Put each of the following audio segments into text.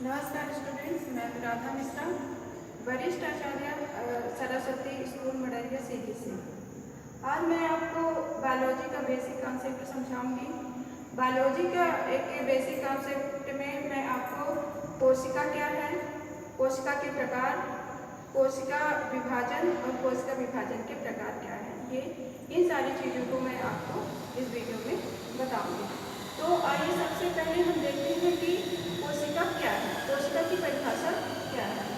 नमस्कार स्टूडेंट्स, मैं राधा मिश्रा, वरिष्ठ आचार्य सरस्वती स्कूल मडरिया सीधी से। आज मैं आपको बायोलॉजी का बेसिक कॉन्सेप्ट समझाऊंगी। बायोलॉजी का एक बेसिक कॉन्सेप्ट में मैं आपको कोशिका क्या है, कोशिका के प्रकार, कोशिका विभाजन और कोशिका विभाजन के प्रकार क्या है, ये इन सारी चीज़ों को मैं आपको इस वीडियो में बताऊंगी। तो आइए सबसे पहले हम देखते हैं कि कोशिका क्या है, कोशिका की परिभाषा क्या है।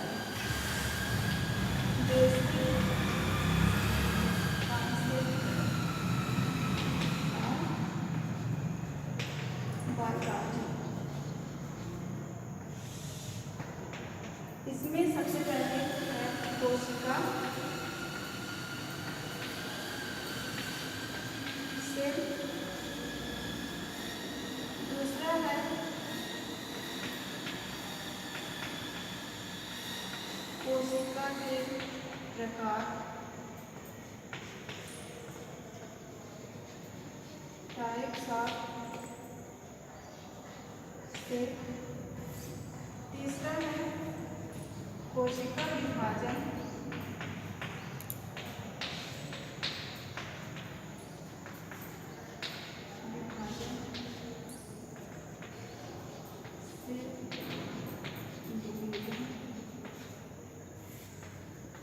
इसमें सबसे पहले है कोशिका, सेल, दूसरा है कोशिका के प्रकार, टाइप्स ऑफ सेल, तीसरा है कोशिका विभाजन,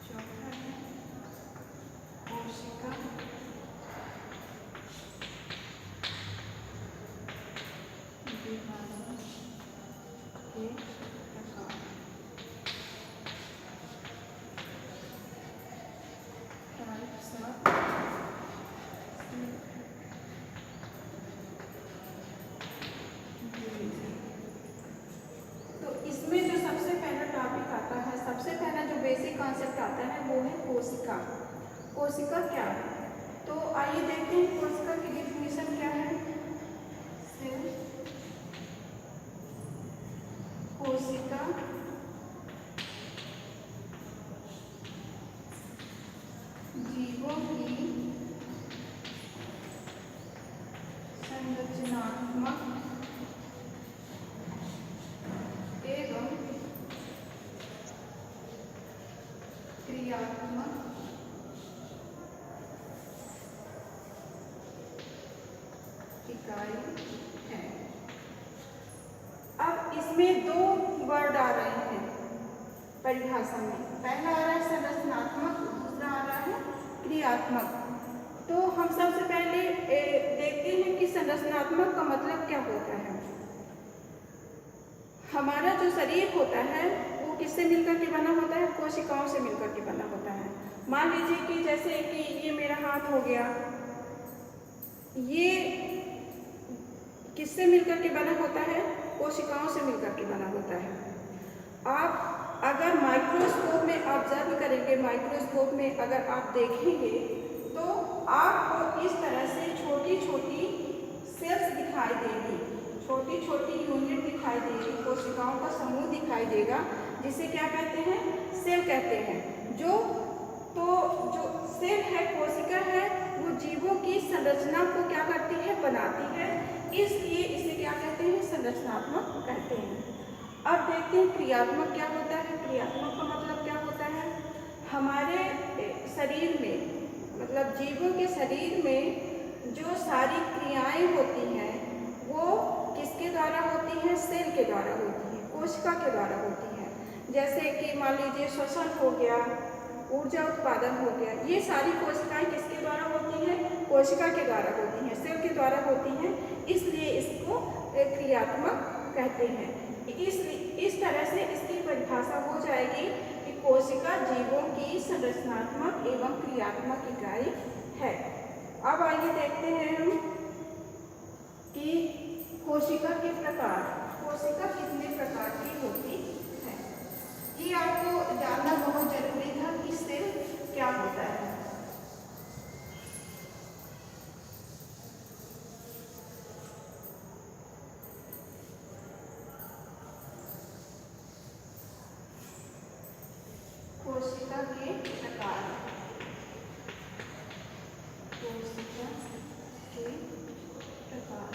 चौथा है कोशिका विभाजन के प्रकार। तो इसमें जो सबसे पहला टॉपिक आता है, सबसे पहला जो बेसिक कॉन्सेप्ट आता है वो है कोशिका। कोशिका क्या है, तो आइए देखते हैं कोशिका की डेफिनेशन क्या है। सेल, कोशिका जीवों की संरचनात्मक एवं क्रियात्मक इकाई है। अब इसमें दो वर्ड आ रहे हैं परिभाषा में, पहला आ रहा है संरचनात्मक, दूसरा आ रहा है क्रियात्मक। तो हम सबसे पहले देखते हैं कि संरचनात्मक का मतलब क्या होता है। हमारा जो शरीर होता है वो किससे मिलकर के बना होता है, कोशिकाओं से मिलकर के बना होता है। मान लीजिए कि जैसे कि ये मेरा हाथ हो गया, ये किससे मिलकर के बना होता है, कोशिकाओं से मिलकर के बना होता है। आप अगर माइक्रोस्कोप में ऑब्जर्व करेंगे, माइक्रोस्कोप में अगर आप देखेंगे तो आपको इस तरह से छोटी छोटी सेल्स दिखाई देगी, छोटी छोटी यूनिट दिखाई देगी, कोशिकाओं का समूह दिखाई देगा, जिसे क्या कहते हैं, सेल कहते हैं। जो सेल है, कोशिका है, वो जीवों की संरचना को क्या करती है, बनाती है, इसलिए इसे क्या कहते हैं, संरचनात्मक कहते हैं। अब देखते हैं क्रियात्मक क्या होता है। क्रियात्मक का मतलब क्या होता है, हमारे शरीर में, मतलब जीवों के शरीर में जो सारी क्रियाएं होती हैं वो किसके द्वारा होती हैं, सेल के द्वारा होती हैं, कोशिका के द्वारा होती हैं। जैसे कि मान लीजिए श्वसन हो गया, ऊर्जा उत्पादन हो गया, ये सारी कोशिकाएं किसके द्वारा होती हैं, कोशिका के द्वारा होती हैं, सेल के द्वारा होती हैं, इसलिए इसको क्रियात्मक कहते हैं। इस तरह से इसकी परिभाषा हो जाएगी कि कोशिका जीवों की संरचनात्मक एवं क्रियात्मक इकाई है। अब आइए देखते हैं हम कि कोशिका के प्रकार, कोशिका कितने प्रकार की होती है। ये आपको जानना बहुत जरूरी था कि सेल क्या होता है। कोशिका के प्रकार, कोशिका के प्रकार।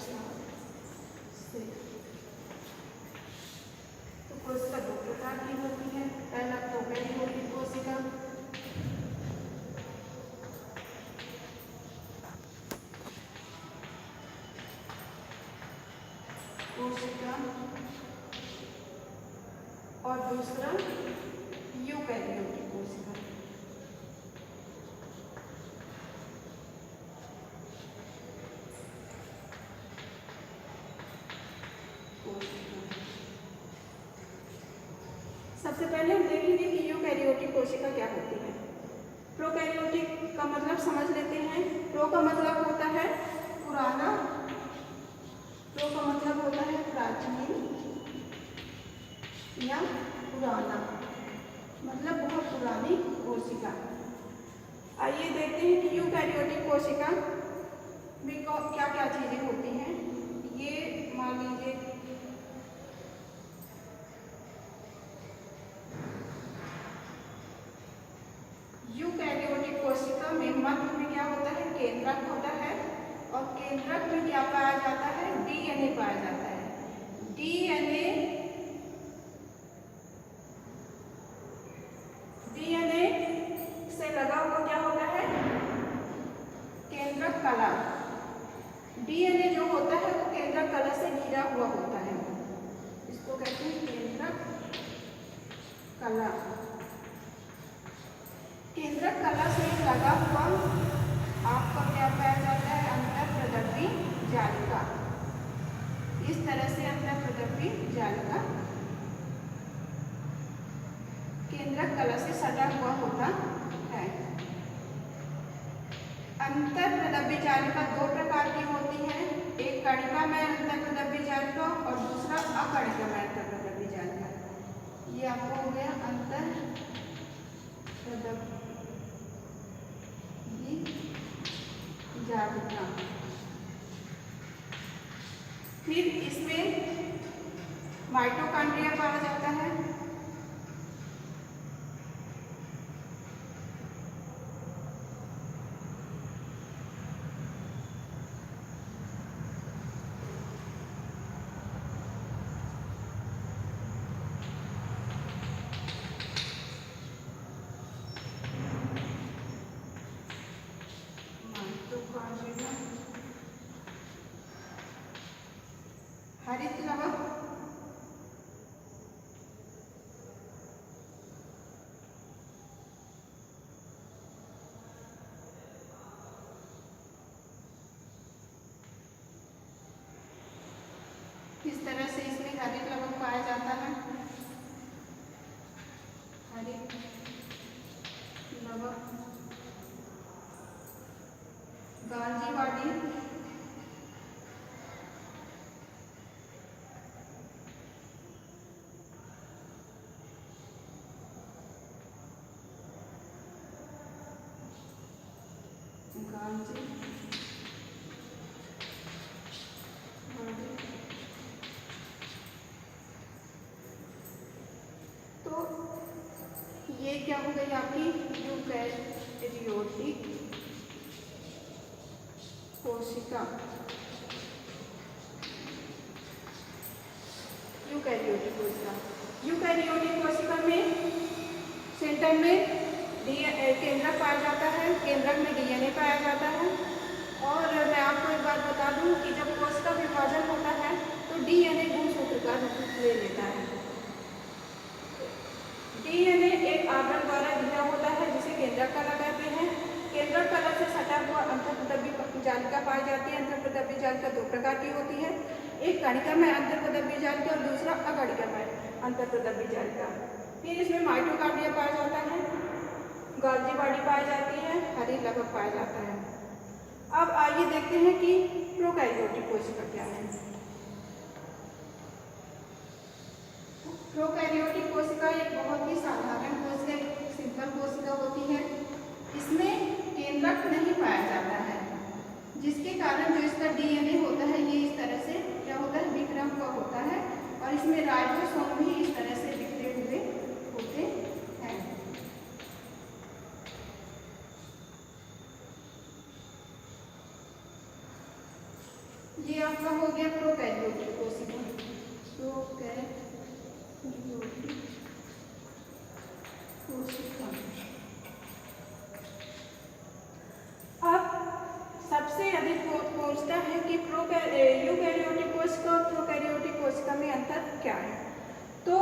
संरचना से। तो कोशिका दो प्रकार की होती है। पहला प्रोकैरियोटिक कोशिका, और दूसरा यूकैरियोटिक कोशिका। सबसे पहले हम देखेंगे कि यूकैरियोटिक कोशिका क्या होती है। प्रोकैरियोटिक का मतलब समझ लेते हैं। प्रो का मतलब होता है पुराना, प्रो का मतलब होता है प्राचीन या पुराना, मतलब बहुत पुरानी कोशिका। आइए देखते हैं कि यूकैरियोटिक कोशिका में क्या क्या चीजें होती हैं। ये मान लीजिए यूकैरियोटिक कोशिका में मध्य में क्या होता है, केंद्रक होता है, और केंद्रक में क्या पाया जाता है, डीएनए पाया जाता है। डीएनए से लगा हुआ क्या होता है, केंद्रक कला। डीएनए जो होता है वो केंद्रक कला से घिरा हुआ होता है, इसको कहते हैं केंद्रक कला। केंद्रक कला से लगा हुआ आपका क्या पाया जाता है, अंतःप्रदर्भी जालिका। इस तरह से अंतःप्रदर्भी जालिका केंद्रक कला से सटा हुआ होता है। अंतःप्रदर्भी जालिका दो प्रकार की होती है, एक कणिकामय अंतःप्रदर्भी जालिका और दूसरा अकणिकामय अंतःप्रदर्भी जालिका। ये आपको हो गया अंतःप्रदर्भी जालिका। फिर इसमें माइटोकॉन्ड्रिया पाया जाता है। हरित लवक, इस तरह से इसमें हरित लवक पाया जाता है। हरित लवक गांजीवाड़ी, तो ये क्या हो गई आपकी यूकैरियोटिक कोशिका। यूकैरियोटिक कोशिका, यूकैरियोटिक कोशिका में सेंटर में केंद्रक पाया जाता है, केंद्रक में डीएनए पाया जाता है। और मैं आपको एक बात बता दूं कि जब कोशिका विभाजन होता है तो डीएनए गुणसूत्र का रूप ले लेता है। डीएनए एक आवरण द्वारा घिरा होता है जिसे केंद्रक कला कहते हैं। केंद्रक कला से सटा हुआ अंतःप्रदर्भी जालिका पाई जाती है। अंतःप्रदर्भी जालिका दो प्रकार की होती है, एक कणिकामय अंतःप्रदर्भी जालिका और दूसरा अकणिकामय अंतःप्रदर्भी जालिका। फिर इसमें माइटोकॉन्ड्रिया पाया जाता है, गाल्जीवाड़ी पाई जाती है, हरित लवक पाया जाता है। अब आइए देखते हैं कि प्रोकैरियोटिक कोशिका क्या है। प्रोकैरियोटिक कोशिका एक बहुत ही साधारण कोशिका, सिंपल कोशिका होती है। इसमें केंद्रक नहीं पाया जाता है, जिसके कारण जो इसका डीएनए होता है ये इस तरह से क्या होता है, बिखरा हुआ होता है, और इसमें राइबोसोम भी इस तरह से बिखरे हुए होते हैं। ये आपका हो गया प्रोकैरियोटिक कोशिका। प्रोकैरियोटिक कोशिका। अब सबसे अधिक पूछता है कि यूकैरियोटिक कोशिका और प्रोकैरियोटिक कोशिका में अंतर क्या है। तो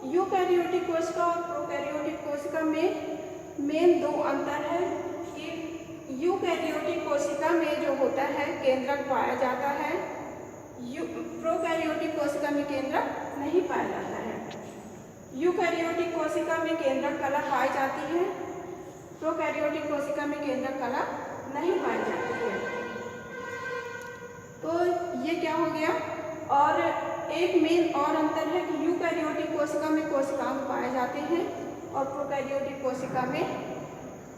यूकैरियोटिक कोशिका और प्रोकैरियोटिक कोशिका में मेन दो अंतर है कि यूकैरियोटिक कोशिका में जो होता है केंद्रक पाया जाता है, प्रोकैरियोटिक कोशिका में केंद्रक नहीं पाया जाता है। यूकैरियोटिक कोशिका में केंद्रक कला पाई जाती है, प्रोकैरियोटिक कोशिका में केंद्रक कला नहीं पाई जाती है। तो ये क्या हो गया। और एक मेन और अंतर है कि यूकैरियोटिक कोशिका में कोशिकांग पाए जाते हैं और प्रोकैरियोटिक कोशिका में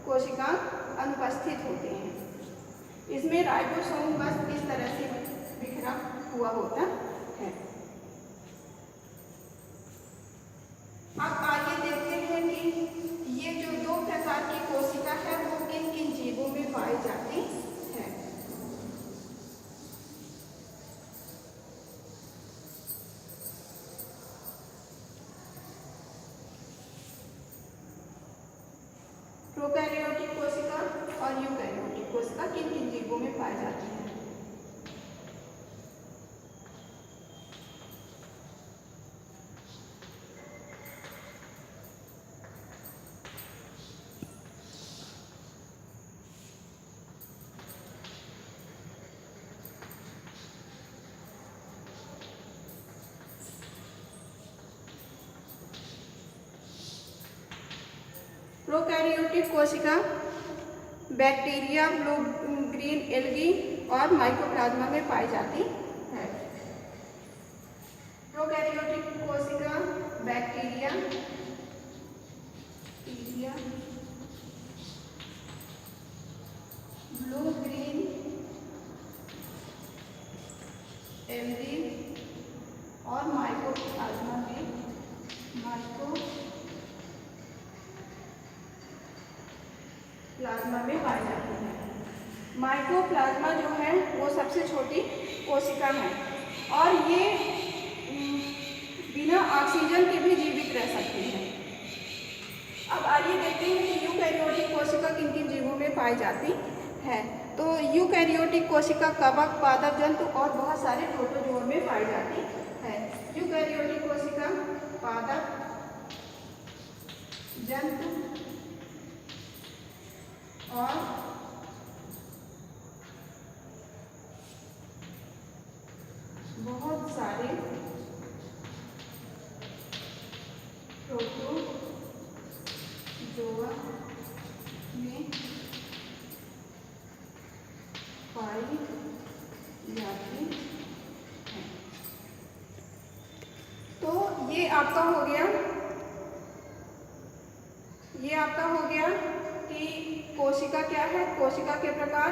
कोशिकांग अनुपस्थित होते हैं। इसमें राइबोसोम बस इस तरह से बिखरा हुआ होता है। अब आगे देखते हैं कि ये जो दो प्रकार की कोशिका है वो किन किन जीवों में पाई जाती है। प्रोकैरियोटिक कोशिका और यूकैरियोटिक कोशिका किन किन जीवों में पाई जाती है। प्रोकैरियोटिक कोशिका बैक्टीरिया, ब्लू ग्रीन एल्गी और माइकोप्लाज्मा में पाई जाती है। प्रोकैरियोटिक कोशिका बैक्टीरिया, ब्लू ग्रीन एल्गी और माइकोप्लाज्मा में पाई जाती है। माइकोप्लाज्मा जो है वो सबसे छोटी कोशिका है और ये बिना ऑक्सीजन के भी जीवित रह सकती है। अब आइए देखते हैं कि यूकैरियोटिक कोशिका किन किन जीवों में पाई जाती है। तो यूकैरियोटिक कोशिका कवक, पादप जंतु और बहुत सारे प्रोटोजोआ में पाई जाती है। यूकैरियोटिक कोशिका पादप जंतु और बहुत सारे प्रोटोजोआ में पाई जाती है। तो ये आपका हो गया कि कोशिका क्या है, कोशिका के प्रकार,